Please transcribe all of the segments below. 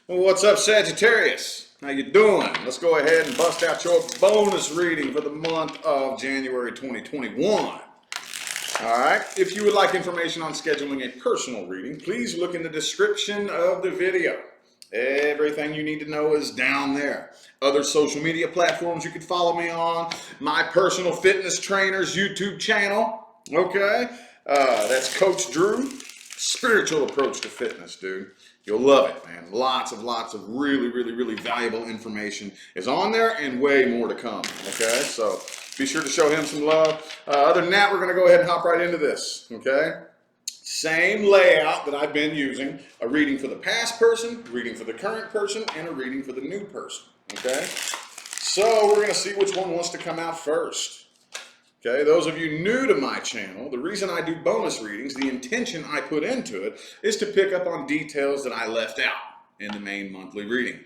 Well, what's up, Sagittarius? How you doing? Let's go ahead and bust out your bonus reading for the month of January 2021. All right, if you would like information on scheduling a personal reading, please look in the description of the video. Everything you need to know is down there. Other social media platforms you can follow me on. My personal fitness trainer's YouTube channel. Okay, that's Coach Drew. Spiritual approach to fitness, dude. You'll love it, man. Lots of really valuable information is on there and way more to come. Okay, so be sure to show him some love. Other than that, we're going to go ahead and hop right into this. Okay. Same layout that I've been using, a reading for the past person, reading for the current person, and a reading for the new person, okay? So we're going to see which one wants to come out first. Okay, those of you new to my channel, the reason I do bonus readings, the intention I put into it, is to pick up on details that I left out in the main monthly reading.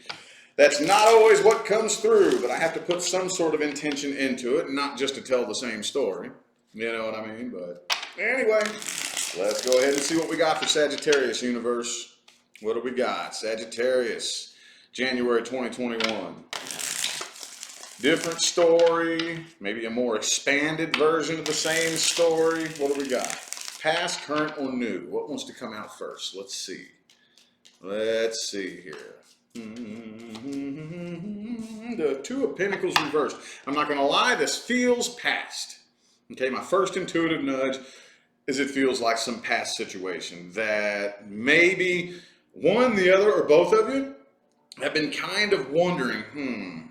That's not always what comes through, but I have to put some sort of intention into it, not just to tell the same story. You know what I mean? But anyway, let's go ahead and see what we got for Sagittarius universe. What do we got? Sagittarius, January 2021. Different story, maybe a more expanded version of the same story. What do we got? Past, current, or new? What wants to come out first? Let's see. Let's see here. The Two of Pentacles reversed. I'm not going to lie, this feels past. Okay, my first intuitive nudge is it feels like some past situation that maybe one, the other, or both of you have been kind of wondering,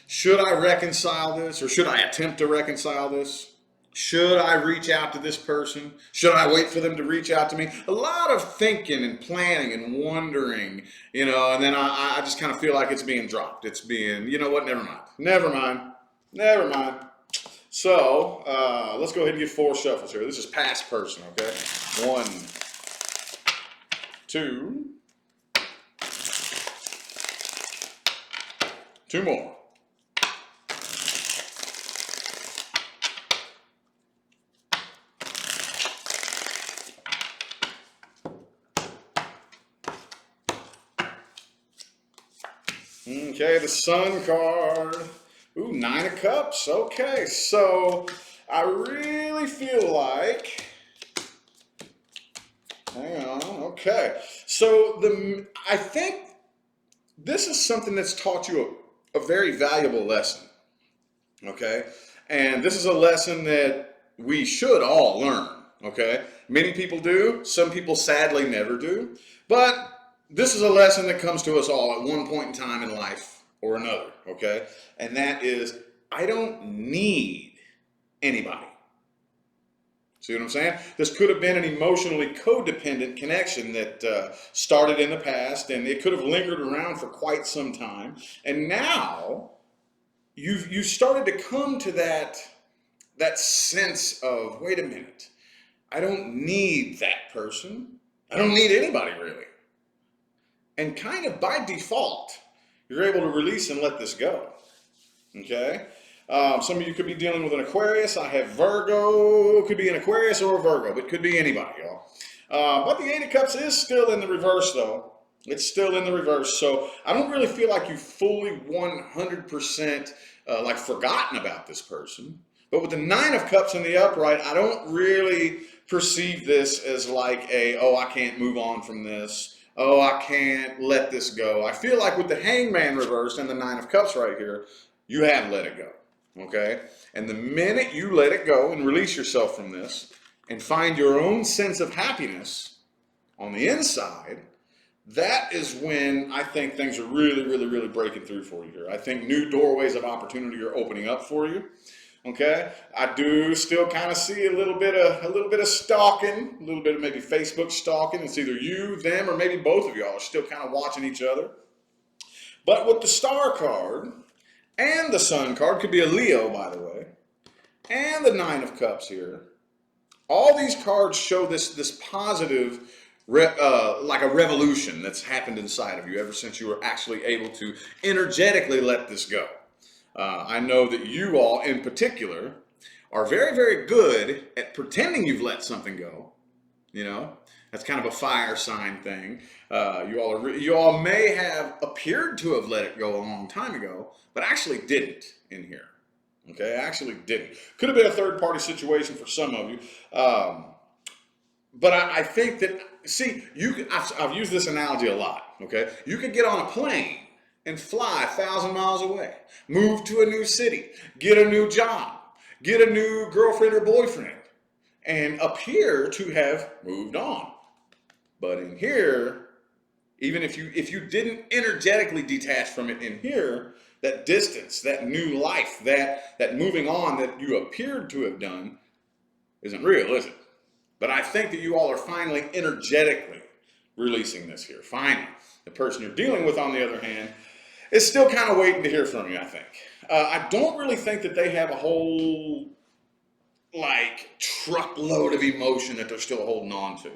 should I reconcile this, or should I attempt to reconcile this? Should I reach out to this person? Should I wait for them to reach out to me? A lot of thinking and planning and wondering, and then I just kind of feel like it's being dropped. It's being, you know what, never mind. So, let's go ahead and get 4 shuffles here. This is past person, okay? 1, 2, 2 more. Okay, the Sun card. Ooh, 9 of Cups. Okay, so I really feel like, hang on, okay. So I think this is something that's taught you a very valuable lesson, okay? And this is a lesson that we should all learn, okay? Many people do, some people sadly never do, but this is a lesson that comes to us all at one point in time in life or another, okay? And that is, I don't need anybody. See what I'm saying? This could have been an emotionally codependent connection that started in the past, and it could have lingered around for quite some time. And now you've started to come to that sense of, wait a minute, I don't need that person. I don't need anybody really. And kind of by default, you're able to release and let this go. Okay? Some of you could be dealing with an Aquarius. I have Virgo. It could be an Aquarius or a Virgo, but it could be anybody, y'all. But the 8 of Cups is still in the reverse, though. It's still in the reverse. So I don't really feel like you fully 100% like forgotten about this person. But with the 9 of Cups in the upright, I don't really perceive this as like I can't move on from this. Oh, I can't let this go. I feel like with the Hangman reversed and the 9 of Cups right here, you have let it go, okay? And the minute you let it go and release yourself from this and find your own sense of happiness on the inside, that is when I think things are really breaking through for you here. I think new doorways of opportunity are opening up for you. Okay, I do still kind of see a little bit of stalking, a little bit of maybe Facebook stalking. It's either you, them, or maybe both of y'all are still kind of watching each other. But with the Star card and the Sun card, could be a Leo, by the way, and the 9 of Cups here, all these cards show this positive, like a revolution that's happened inside of you ever since you were actually able to energetically let this go. I know that you all in particular are very good at pretending you've let something go, That's kind of a fire sign thing. You all may have appeared to have let it go a long time ago, but actually didn't in here. Okay, actually didn't. Could have been a third party situation for some of you. But I think that, see, I've used this analogy a lot, okay? You could get on a plane and fly 1,000 miles away, move to a new city, get a new job, get a new girlfriend or boyfriend, and appear to have moved on. But in here, even if you didn't energetically detach from it in here, that distance, that new life, that moving on that you appeared to have done isn't real, is it? But I think that you all are finally energetically releasing this here. Finally. The person you're dealing with, on the other hand, is still kind of waiting to hear from you, I think. I don't really think that they have a whole, truckload of emotion that they're still holding on to.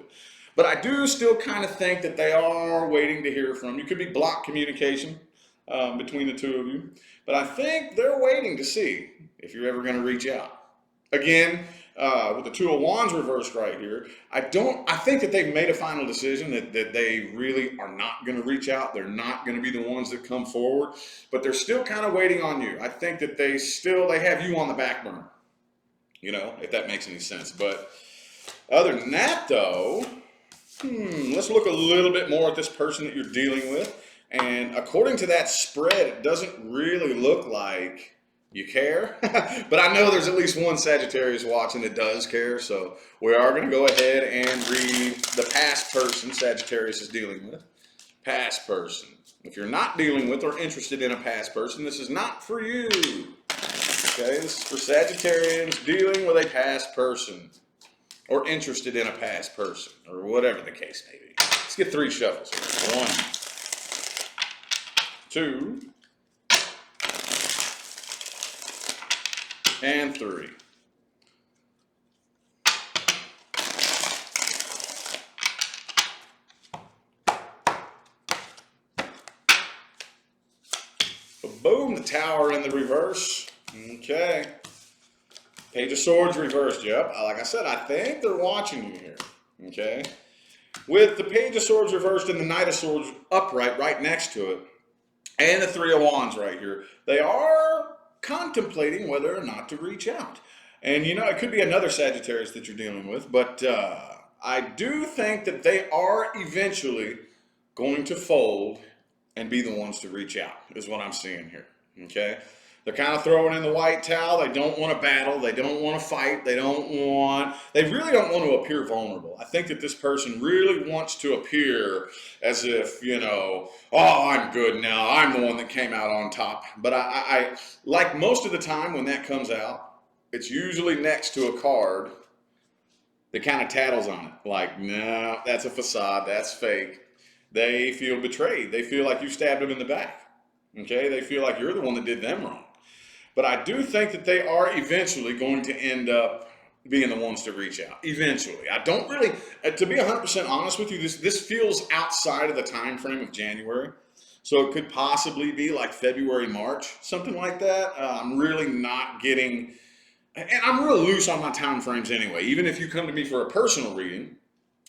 But I do still kind of think that they are waiting to hear from you. Could be blocked communication between the two of you. But I think they're waiting to see if you're ever going to reach out. Again, with the Two of Wands reversed right here, I think that they've made a final decision that they really are not going to reach out. They're not going to be the ones that come forward, but they're still kind of waiting on you. I think that they have you on the back burner, if that makes any sense. But other than that, though, let's look a little bit more at this person that you're dealing with. And according to that spread, it doesn't really look like you care, but I know there's at least one Sagittarius watching that does care, so we are going to go ahead and read the past person Sagittarius is dealing with. Past person. If you're not dealing with or interested in a past person, this is not for you. Okay, this is for Sagittarians dealing with a past person, or interested in a past person, or whatever the case may be. Let's get 3 shuffles here. 1, 2, and 3. Boom, the Tower in the reverse. Okay. Page of Swords reversed. Yep, like I said, I think they're watching you here. Okay. With the Page of Swords reversed and the Knight of Swords upright right next to it, and the Three of Wands right here, they are contemplating whether or not to reach out. And it could be another Sagittarius that you're dealing with, but I do think that they are eventually going to fold and be the ones to reach out, is what I'm seeing here. Okay? They're kind of throwing in the white towel. They don't want to battle. They don't want to fight. They really don't want to appear vulnerable. I think that this person really wants to appear as if, oh, I'm good now. I'm the one that came out on top. But I like most of the time when that comes out, it's usually next to a card that kind of tattles on it. Like, no, that's a facade. That's fake. They feel betrayed. They feel like you stabbed them in the back. Okay? They feel like you're the one that did them wrong. But I do think that they are eventually going to end up being the ones to reach out. Eventually. I don't really, to be 100% honest with you, this feels outside of the time frame of January. So it could possibly be like February, March, something like that. I'm really not getting, and I'm real loose on my time frames anyway. Even if you come to me for a personal reading,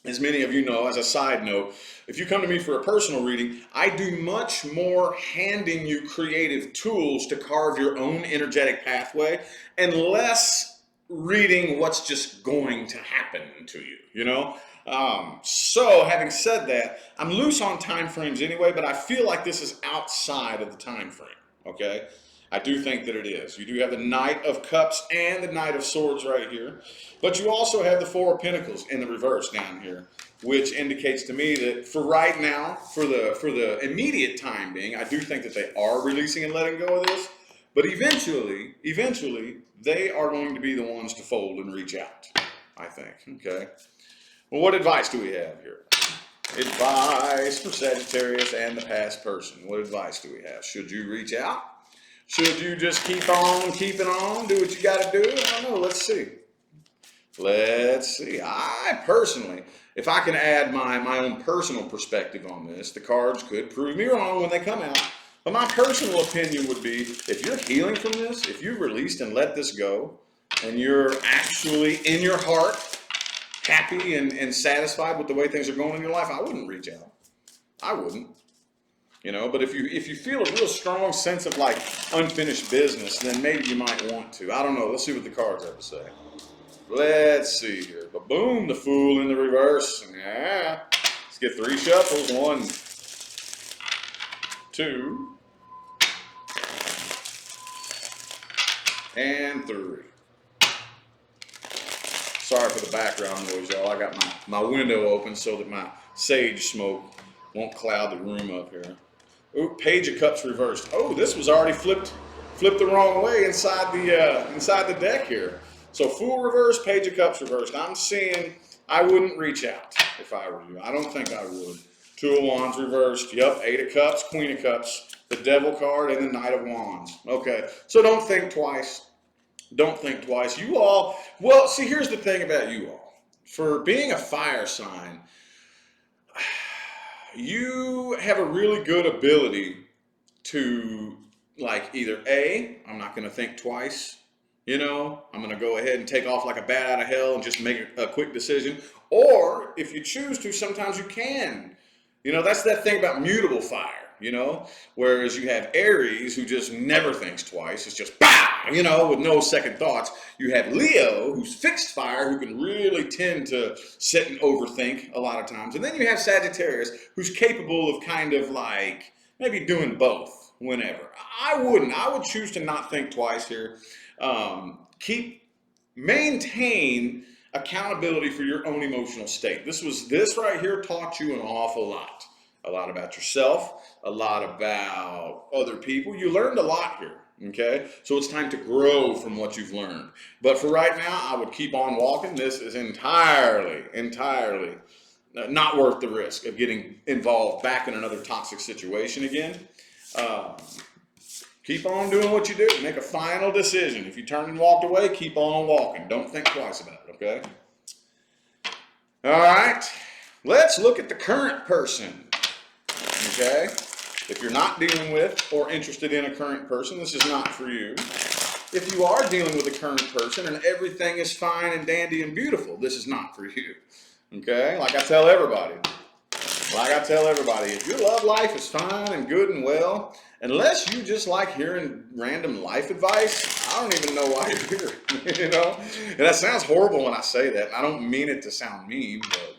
as many of you know, as a side note, if you come to me for a personal reading, I do much more handing you creative tools to carve your own energetic pathway and less reading what's just going to happen to you, So having said that, I'm loose on time frames anyway, but I feel like this is outside of the time frame, okay? I do think that it is. You do have the Knight of Cups and the Knight of Swords right here. But you also have the Four of Pentacles in the reverse down here, which indicates to me that for right now, for the immediate time being, I do think that they are releasing and letting go of this. But eventually, they are going to be the ones to fold and reach out, I think. Okay. Well, what advice do we have here? Advice for Sagittarius and the past person. What advice do we have? Should you reach out? Should you just keep on keeping on, do what you got to do? I don't know. Let's see. I personally, if I can add my own personal perspective on this, the cards could prove me wrong when they come out. But my personal opinion would be, if you're healing from this, if you've released and let this go, and you're actually in your heart happy and satisfied with the way things are going in your life, I wouldn't reach out. I wouldn't. You know, but if you feel a real strong sense of like unfinished business, then maybe you might want to. I don't know. Let's see what the cards have to say. Let's see here. But boom, the Fool in the reverse. Yeah. Let's get 3 shuffles. 1, 2, and 3. Sorry for the background noise, y'all. I got my window open so that my sage smoke won't cloud the room up here. Ooh, Page of Cups reversed. Oh, this was already flipped the wrong way inside the deck here. So Fool reversed, Page of Cups reversed. I'm seeing I wouldn't reach out if I were you. I don't think I would. 2 of Wands reversed. Yep, 8 of Cups, Queen of Cups, the Devil card, and the Knight of Wands. Okay, so don't think twice. Don't think twice. You all, well, see, here's the thing about you all. For being a fire sign, you have a really good ability to, like, either A, I'm not going to think twice, you know, I'm going to go ahead and take off like a bat out of hell and just make a quick decision. Or if you choose to, sometimes you can. You know, that's that thing about mutable fire, you know, whereas you have Aries who just never thinks twice. It's just, bah, you know, with no second thoughts. You have Leo who's fixed fire, who can really tend to sit and overthink a lot of times. And then you have Sagittarius who's capable of kind of like maybe doing both whenever. I wouldn't. I would choose to not think twice here. Maintain accountability for your own emotional state. This right here taught you an awful lot. A lot about yourself, a lot about other people. You learned a lot here, okay? So it's time to grow from what you've learned. But for right now, I would keep on walking. This is entirely not worth the risk of getting involved back in another toxic situation again. Keep on doing what you do. Make a final decision. If you turned and walked away, keep on walking. Don't think twice about it, okay? All right. Let's look at the current person, okay? If you're not dealing with or interested in a current person, this is not for you. If you are dealing with a current person and everything is fine and dandy and beautiful, this is not for you, okay? Like I tell everybody, if your love life is fine and good and well, unless you just like hearing random life advice, I don't even know why you're here, you know? And that sounds horrible when I say that. I don't mean it to sound mean, but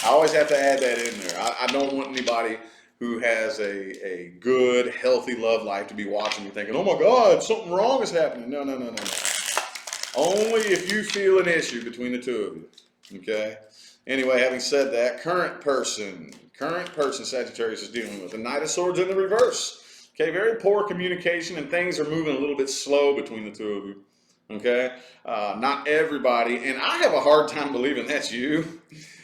I always have to add that in there. I don't want anybody who has a good, healthy love life to be watching me thinking, oh my God, something wrong is happening. No. Only if you feel an issue between the two of you, okay? Anyway, having said that, current person Sagittarius is dealing with. The Knight of Swords in the reverse. Okay, very poor communication and things are moving a little bit slow between the two of you. Okay, not everybody, and I have a hard time believing that's you.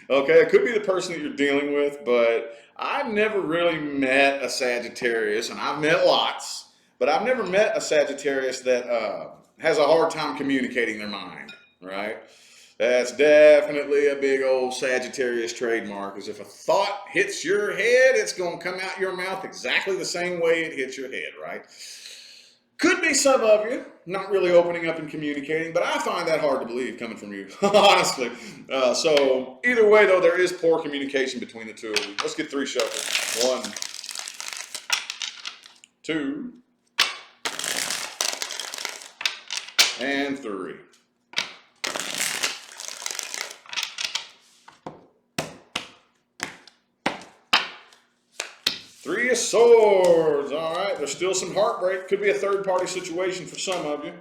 Okay, it could be the person that you're dealing with, but I've never really met a Sagittarius, and I've met lots, but I've never met a Sagittarius that has a hard time communicating their mind, right? That's definitely a big old Sagittarius trademark, because if a thought hits your head, it's going to come out your mouth exactly the same way it hits your head, right? Could be some of you not really opening up and communicating, but I find that hard to believe coming from you, honestly. So either way, though, there is poor communication between the two of you. Let's get 3 shuffles. 1, 2, and 3. Three of Swords. All right, there's still some heartbreak. Could be a third-party situation for some of you.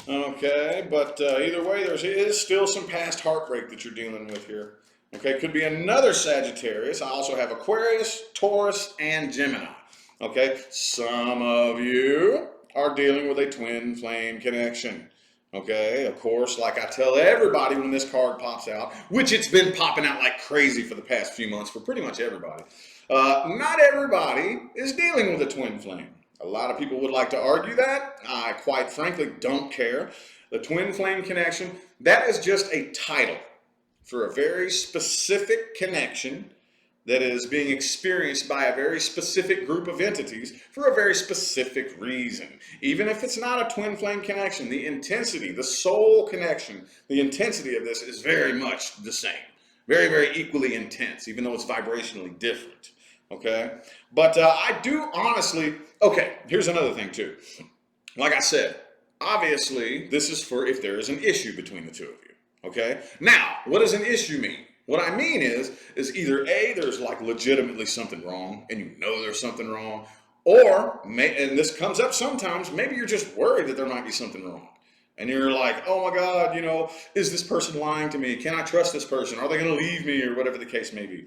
Okay, but either way, there is still some past heartbreak that you're dealing with here. Okay, could be another Sagittarius. I also have Aquarius, Taurus, and Gemini. Okay, some of you are dealing with a twin flame connection. Okay, of course, like I tell everybody when this card pops out, which it's been popping out like crazy for the past few months for pretty much everybody. Not everybody is dealing with a twin flame. A lot of people would like to argue that. I quite frankly don't care. The twin flame connection, that is just a title for a very specific connection that is being experienced by a very specific group of entities for a very specific reason. Even if it's not a twin flame connection, the intensity, the soul connection, the intensity of this is very much the same. Very, very equally intense, even though it's vibrationally different. Okay? But I do honestly, okay, here's another thing too. Like I said, obviously, this is for if there is an issue between the two of you. Okay? Now, what does an issue mean? What I mean is either A, there's like legitimately something wrong, and you know there's something wrong, or, and this comes up sometimes, maybe you're just worried that there might be something wrong. And you're like, oh my God, you know, is this person lying to me? Can I trust this person? Are they going to leave me? Or whatever the case may be.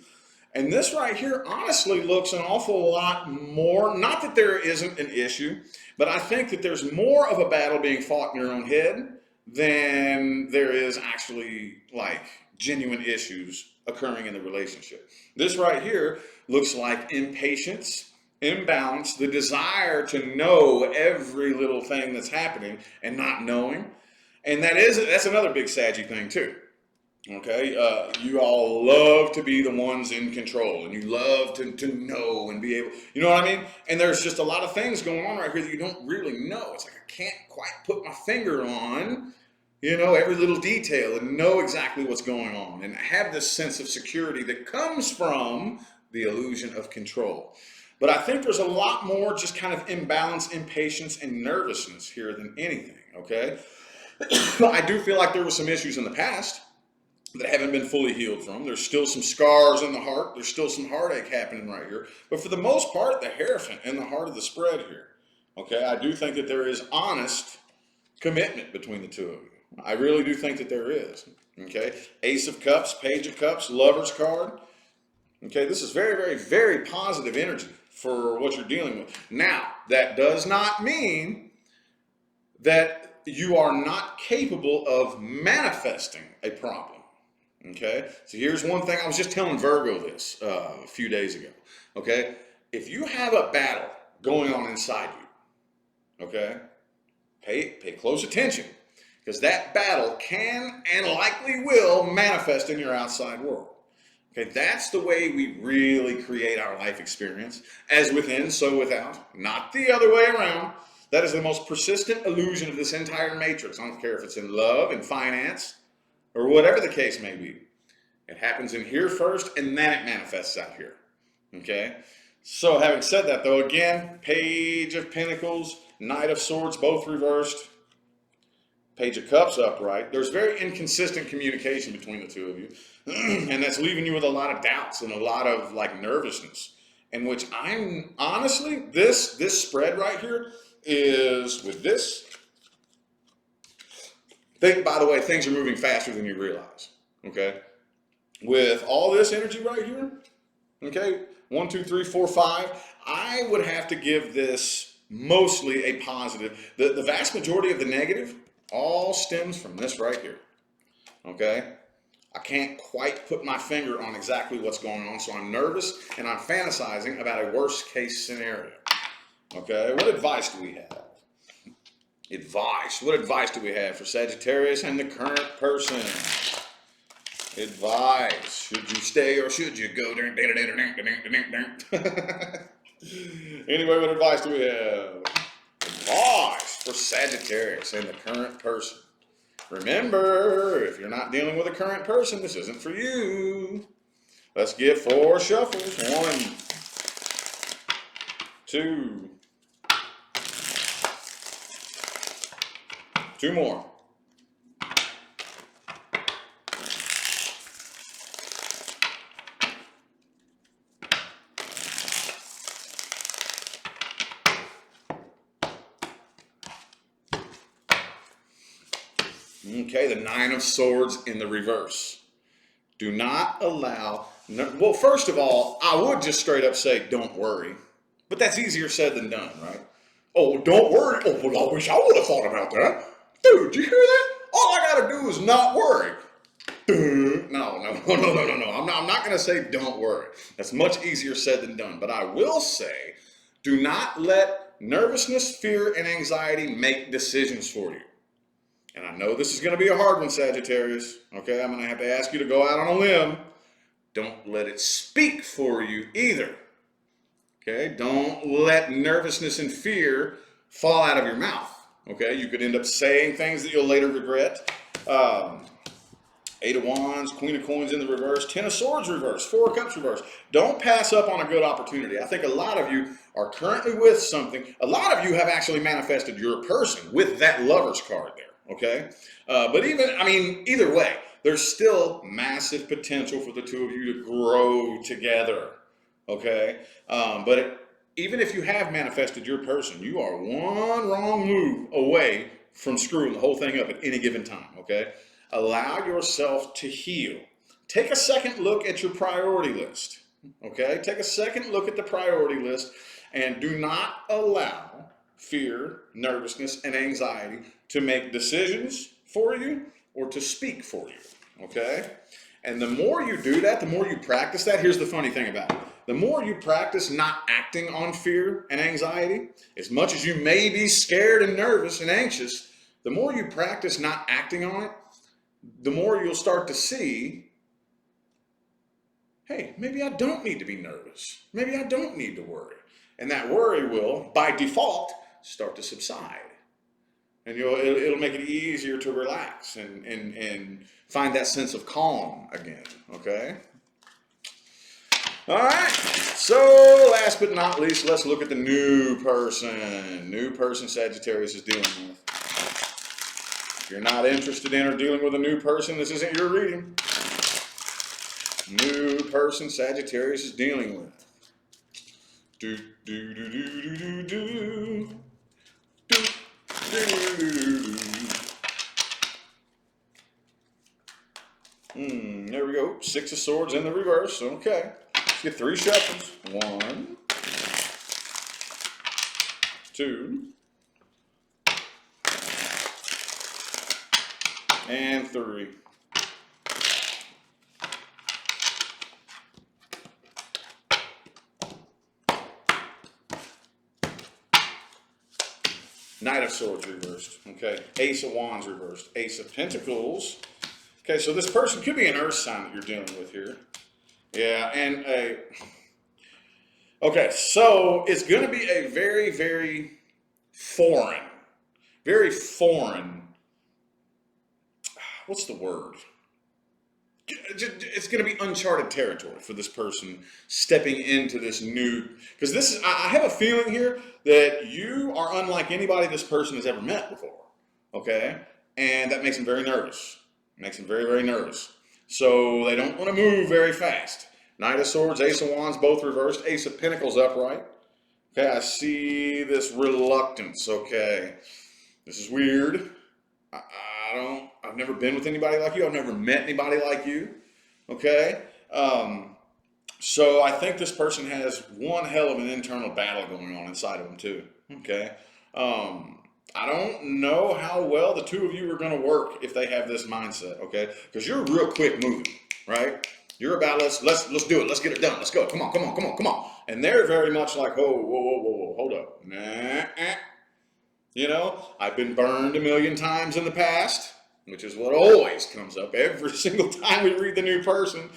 And this right here honestly looks an awful lot more, not that there isn't an issue, but I think that there's more of a battle being fought in your own head than there is actually like genuine issues occurring in the relationship. This right here looks like impatience, imbalance, the desire to know every little thing that's happening and not knowing. And that's another big Saggy thing too. Okay, you all love to be the ones in control, and you love to know and be able, you know what I mean? And there's just a lot of things going on right here that you don't really know. It's like I can't quite put my finger on, you know, every little detail and know exactly what's going on and have this sense of security that comes from the illusion of control. But I think there's a lot more just kind of imbalance, impatience, and nervousness here than anything, okay? I do feel like there were some issues in the past that haven't been fully healed from. There's still some scars in the heart. There's still some heartache happening right here. But for the most part, the Hierophant in the heart of the spread here. Okay, I do think that there is honest commitment between the two of you. I really do think that there is. Okay, Ace of Cups, Page of Cups, Lover's card. Okay, this is very, very, very positive energy for what you're dealing with. Now, that does not mean that you are not capable of manifesting a problem. Okay, so here's one thing. I was just telling Virgo this a few days ago. Okay, if you have a battle going on inside you, okay, pay close attention, because that battle can and likely will manifest in your outside world. Okay, that's the way we really create our life experience, as within, so without, not the other way around. That is the most persistent illusion of this entire matrix. I don't care if it's in love, in finance, or whatever the case may be. It happens in here first, and then it manifests out here. Okay? So having said that, though, again, Page of Pentacles, Knight of Swords, both reversed, Page of Cups upright. There's very inconsistent communication between the two of you, and that's leaving you with a lot of doubts and a lot of like nervousness, in which I'm honestly, this spread right here is with this. By the way, things are moving faster than you realize, okay? With all this energy right here, okay, 1, 2, 3, 4, 5, I would have to give this mostly a positive. The vast majority of the negative all stems from this right here, okay? I can't quite put my finger on exactly what's going on, so I'm nervous and I'm fantasizing about a worst case scenario, okay? What advice do we have? Advice. What advice do we have for Sagittarius and the current person? Advice. Should you stay or should you go? Anyway, what advice do we have? Advice for Sagittarius and the current person. Remember, if you're not dealing with a current person, this isn't for you. Let's get 4 shuffles. 1, 2. 2 more. Okay, the 9 of Swords in the reverse. Do not allow, well, first of all, I would just straight up say, don't worry. But that's easier said than done, right? Oh, don't worry. Oh, well, I wish I would have thought about that. Dude, you hear that? All I gotta do is not worry. No. I'm not gonna say don't worry. That's much easier said than done. But I will say, do not let nervousness, fear, and anxiety make decisions for you. And I know this is gonna be a hard one, Sagittarius. Okay, I'm gonna have to ask you to go out on a limb. don't let it speak for you either. Okay, don't let nervousness and fear fall out of your mouth. Okay, you could end up saying things that you'll later regret. Eight of Wands, Queen of Coins in the reverse, Ten of Swords reverse, Four of Cups reverse. Don't pass up on a good opportunity. I think a lot of you are currently with something. A lot of you have actually manifested your person with that Lover's card there, okay? But either way, there's still massive potential for the two of you to grow together, okay? Even if you have manifested your person, you are one wrong move away from screwing the whole thing up at any given time, okay? Allow yourself to heal. Take a second look at your priority list, okay? Take a second look at the priority list and do not allow fear, nervousness, and anxiety to make decisions for you or to speak for you, okay? And the more you do that, the more you practice that, here's the funny thing about it. The more you practice not acting on fear and anxiety, as much as you may be scared and nervous and anxious, the more you practice not acting on it, the more you'll start to see, hey, maybe I don't need to be nervous. Maybe I don't need to worry. And that worry will, by default, start to subside. And it'll make it easier to relax and find that sense of calm again, okay? All right, so last but not least, let's look at the new person. New person Sagittarius is dealing with. If you're not interested in or dealing with a new person, this isn't your reading. New person Sagittarius is dealing with. Do do do do do do do. Do do do do do. There we go. Six of Swords in the reverse. Okay. Let's get 3 shuffles. 1, 2, and 3. Knight of Swords reversed. Okay. Ace of Wands reversed. Ace of Pentacles. Okay, so this person could be an earth sign that you're dealing with here. Yeah, and okay, so it's going to be a very, very foreign, what's the word? It's going to be uncharted territory for this person stepping into this new, because this is, I have a feeling here that you are unlike anybody this person has ever met before, okay? And that makes them very nervous. Makes them very, very nervous. So they don't want to move very fast. Knight of Swords, Ace of Wands, both reversed. Ace of Pentacles upright. Okay, I see this reluctance. Okay, this is weird. I've never been with anybody like you. I've never met anybody like you. Okay, so I think this person has one hell of an internal battle going on inside of them too. Okay, I don't know how well the two of you are going to work if they have this mindset. Okay, because you're real quick moving, right? You're about let's do it. Let's get it done. Let's go. Come on, come on, come on, come on. And they're very much like, oh, whoa, whoa, whoa, whoa, hold up. Nah. You know, I've been burned a million times in the past, which is what always comes up every single time we read the new person.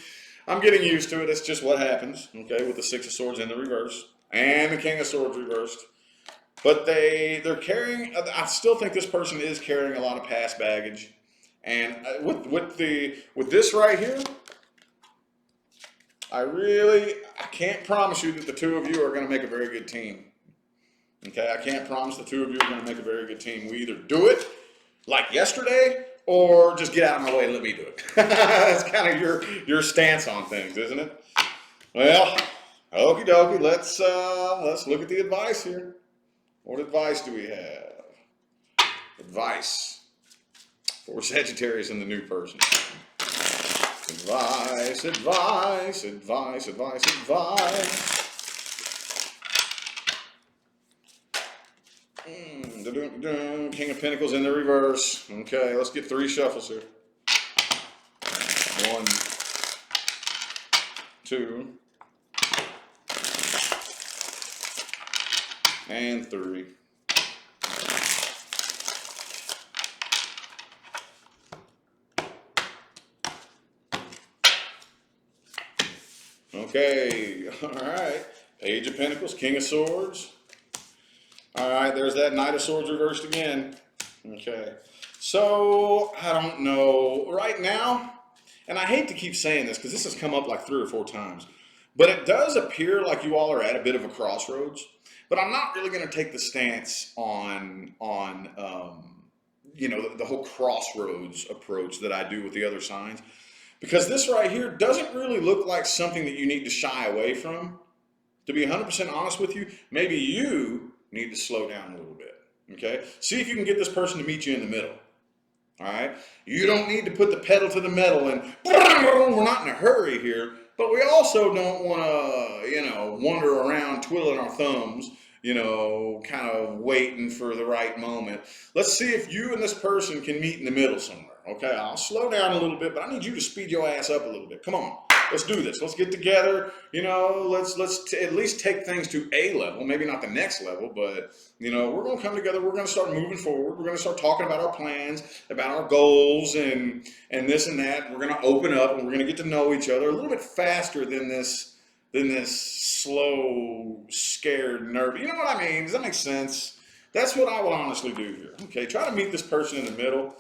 I'm getting used to it. It's just what happens, okay, with the Six of Swords in the reverse and the King of Swords reversed. But they're carrying, I still think this person is carrying a lot of past baggage. And with this right here, I can't promise you that the two of you are going to make a very good team. Okay, I can't promise the two of you are going to make a very good team. We either do it like yesterday or just get out of my way and let me do it. That's kind of your stance on things, isn't it? Well, okie dokie, let's look at the advice here. What advice do we have? Advice for Sagittarius and the new person. Advice, advice, advice, advice, advice. King of Pentacles in the reverse. Okay, let's get 3 shuffles here. 1, 2, and 3. Okay, all right. Page of Pentacles, King of Swords. All right, there's that Knight of Swords reversed again. Okay, so I don't know right now, and I hate to keep saying this because this has come up like 3 or 4 times, but it does appear like you all are at a bit of a crossroads. But I'm not really going to take the stance on you know, the whole crossroads approach that I do with the other signs, because this right here doesn't really look like something that you need to shy away from. To be 100% honest with you, maybe you need to slow down a little bit, okay? See if you can get this person to meet you in the middle, all right? You don't need to put the pedal to the metal and we're not in a hurry here, but we also don't want to, you know, wander around twiddling our thumbs, you know, kind of waiting for the right moment. Let's see if you and this person can meet in the middle somewhere, okay? I'll slow down a little bit, but I need you to speed your ass up a little bit. Come on. Let's do this. Let's get together. You know, let's at least take things to a level, maybe not the next level, but, you know, we're going to come together. We're going to start moving forward. We're going to start talking about our plans, about our goals and this and that. We're going to open up and we're going to get to know each other a little bit faster than this slow, scared, nervous. You know what I mean? Does that make sense? That's what I would honestly do here. Okay, try to meet this person in the middle.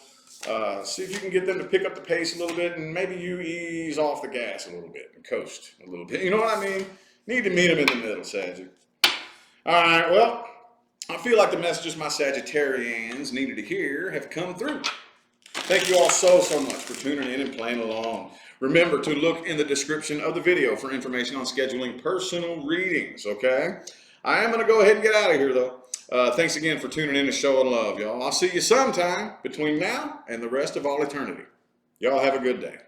See if you can get them to pick up the pace a little bit, and maybe you ease off the gas a little bit and coast a little bit. You know what I mean? Need to meet them in the middle, Saggy. All right, well, I feel like the messages my Sagittarians needed to hear have come through. Thank you all so much for tuning in and playing along. Remember to look in the description of the video for information on scheduling personal readings, okay? I am going to go ahead and get out of here, though. Thanks again for tuning in and showing love, y'all. I'll see you sometime between now and the rest of all eternity. Y'all have a good day.